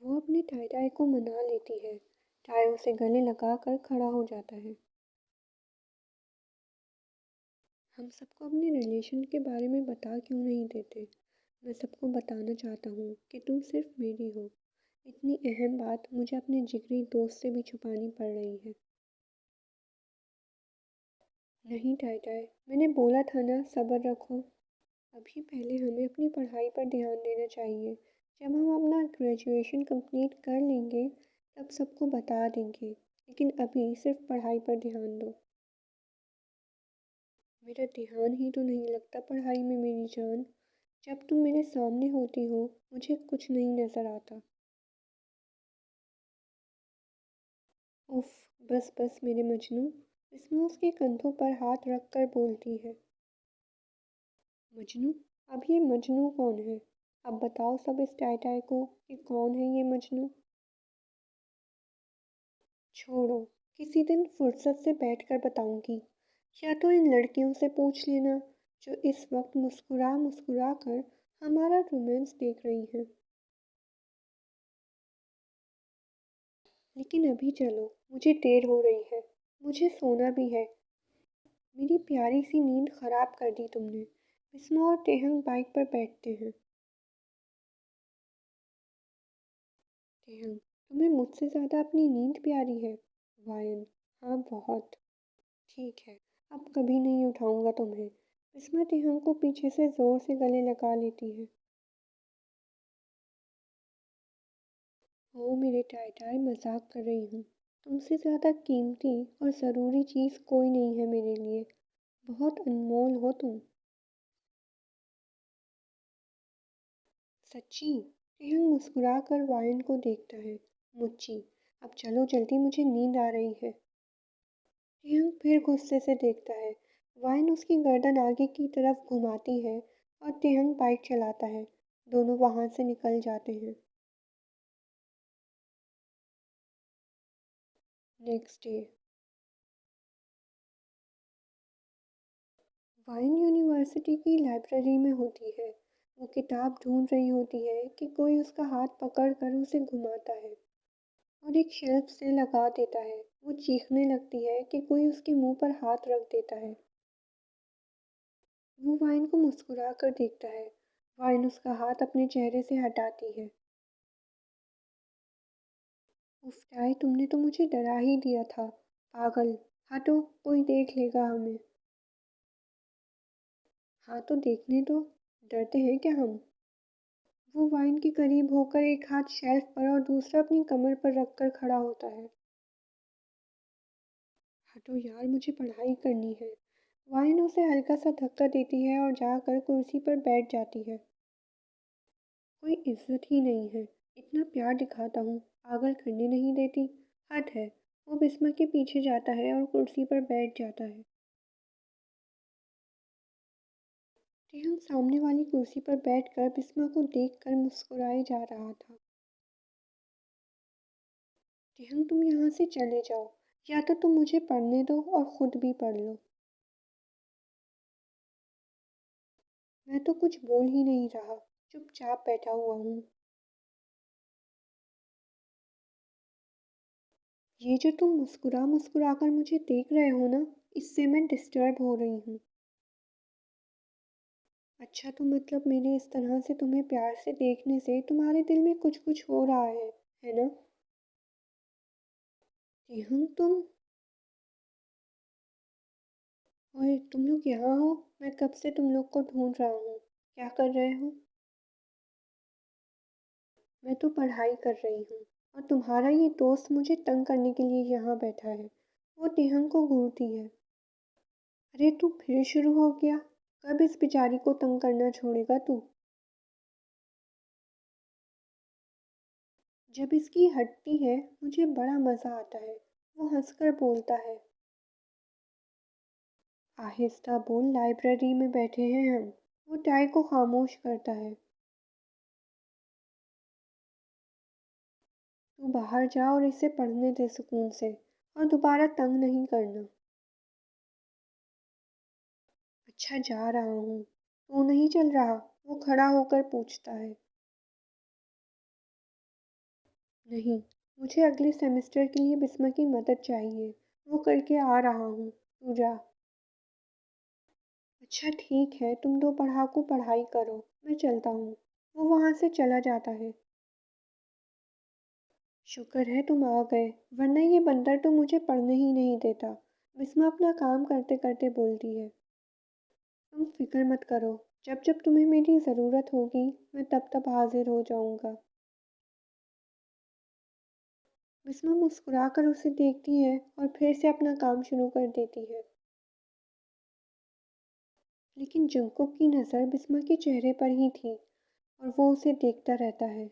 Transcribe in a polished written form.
वो अपनी tie tie को मना लेती है। टाई उसे गले लगाकर खड़ा हो जाता है। हम सबको अपने रिलेशन के बारे में बता क्यों नहीं देते? मैं सबको बताना चाहता हूँ कि तुम सिर्फ मेरी हो। इतनी अहम बात मुझे अपने जिगरी दोस्त से भी छुपानी पड़ रही है। नहीं टाई टाई, मैंने बोला था ना सब्र रखो। अभी पहले हमें अपनी पढ़ाई पर ध्यान देना चाहिए। जब हम अपना ग्रेजुएशन कंप्लीट कर लेंगे तब सबको बता देंगे, लेकिन अभी सिर्फ पढ़ाई पर ध्यान दो। मेरा ध्यान ही तो नहीं लगता पढ़ाई में मेरी जान। जब तुम मेरे सामने होती हो मुझे कुछ नहीं नज़र आता। उफ, बस बस मेरे मजनू। इसमें उसके कंधों पर हाथ रख कर बोलती है। मजनू? अब ये मजनू कौन है? अब बताओ सब इस टाई को कि कौन है ये मजनू। छोड़ो, किसी दिन फुर्सत से बैठकर बताऊंगी। या तो इन लड़कियों से पूछ लेना जो इस वक्त मुस्कुरा मुस्कुरा कर हमारा रोमांस देख रही हैं। लेकिन अभी चलो, मुझे देर हो रही है। मुझे सोना भी है। मेरी प्यारी सी नींद खराब कर दी तुमने। बिस्मा और तेहंग बाइक पर बैठते हैं। तेहंग, तुम्हें मुझसे ज़्यादा अपनी नींद प्यारी है। वायन, हाँ बहुत। ठीक है, अब कभी नहीं उठाऊंगा तुम्हें। बिस्मा तेहंग को पीछे से जोर से गले लगा लेती है। ओ मेरे टाई मजाक कर रही हूँ। तुमसे ज़्यादा कीमती और ज़रूरी चीज़ कोई नहीं है मेरे लिए। बहुत अनमोल हो तुम। सच्ची? रेहान मुस्कुरा कर वायन को देखता है। मुच्ची, अब चलो जल्दी, मुझे नींद आ रही है। रेहान फिर गुस्से से देखता है। वायन उसकी गर्दन आगे की तरफ घुमाती है और तेहंग बाइक चलाता है। दोनों वहां से निकल जाते हैं। Next day. वाइन यूनिवर्सिटी की लाइब्रेरी में होती है। वो किताब ढूंढ रही होती है कि कोई उसका हाथ पकड़ कर उसे घुमाता है और एक शेल्फ से लगा देता है। वो चीखने लगती है कि कोई उसके मुंह पर हाथ रख देता है। वो वाइन को मुस्कुरा कर देखता है। वाइन उसका हाथ अपने चेहरे से हटाती है। उफ टाई, तुमने तो मुझे डरा ही दिया था। पागल, हटो, कोई देख लेगा हमें। हाँ तो देखने दो, डरते हैं क्या हम? वो वाइन के करीब होकर एक हाथ शेल्फ पर और दूसरा अपनी कमर पर रखकर खड़ा होता है। हटो यार, मुझे पढ़ाई करनी है। वाइन उसे हल्का सा धक्का देती है और जाकर कुर्सी पर बैठ जाती है। कोई इज्जत ही नहीं है। इतना प्यार दिखाता हूँ, पागल करने नहीं देती। हद है। वो बिस्मा के पीछे जाता है और कुर्सी पर बैठ जाता है। रेहान सामने वाली कुर्सी पर बैठकर बिस्मा को देखकर मुस्कुराए जा रहा था। रेहान तुम यहाँ से चले जाओ, या तो तुम मुझे पढ़ने दो और खुद भी पढ़ लो। मैं तो कुछ बोल ही नहीं रहा, चुपचाप बैठा हुआ हूँ। ये जो तुम मुस्कुरा मुस्कुरा कर मुझे देख रहे हो ना, इससे मैं डिस्टर्ब हो रही हूँ। अच्छा, तो मतलब मेरे इस तरह से तुम्हें प्यार से देखने से तुम्हारे दिल में कुछ कुछ हो रहा है ना? रेहन तुम। और तुम लोग यहाँ हो? मैं कब से तुम लोग को ढूंढ रहा हूँ। क्या कर रहे हो? मैं तो पढ़ाई कर रही हूँ और तुम्हारा ये दोस्त मुझे तंग करने के लिए यहाँ बैठा है। वो टेहंग को घूरती है। अरे तू फिर शुरू हो गया। कब इस बेचारी को तंग करना छोड़ेगा तू? जब इसकी हटती है मुझे बड़ा मज़ा आता है। वो हंसकर बोलता है। आहिस्ता बोल, लाइब्रेरी में बैठे हैं हम। वो टाई को खामोश करता है। तू बाहर जा और इसे पढ़ने दे सुकून से, और दोबारा तंग नहीं करना। अच्छा जा रहा हूँ। तू नहीं चल रहा? वो खड़ा होकर पूछता है। नहीं, मुझे अगले सेमेस्टर के लिए बिस्मा की मदद चाहिए। वो करके आ रहा हूँ, तू जा। अच्छा ठीक है, तुम दो पढ़ाकू पढ़ाई करो, मैं चलता हूँ। वो वहाँ से चला जाता है। शुक्र है तुम आ गए, वरना ये बंदर तो मुझे पढ़ने ही नहीं देता। बिस्मा अपना काम करते करते बोलती है। तुम फिक्र मत करो, जब जब तुम्हें मेरी ज़रूरत होगी मैं तब तब हाजिर हो जाऊँगा। बिस्मा मुस्कुराकर उसे देखती है और फिर से अपना काम शुरू कर देती है। लेकिन जंगकुक की नज़र बिस्मा के चेहरे पर ही थी और वो उसे देखता रहता है।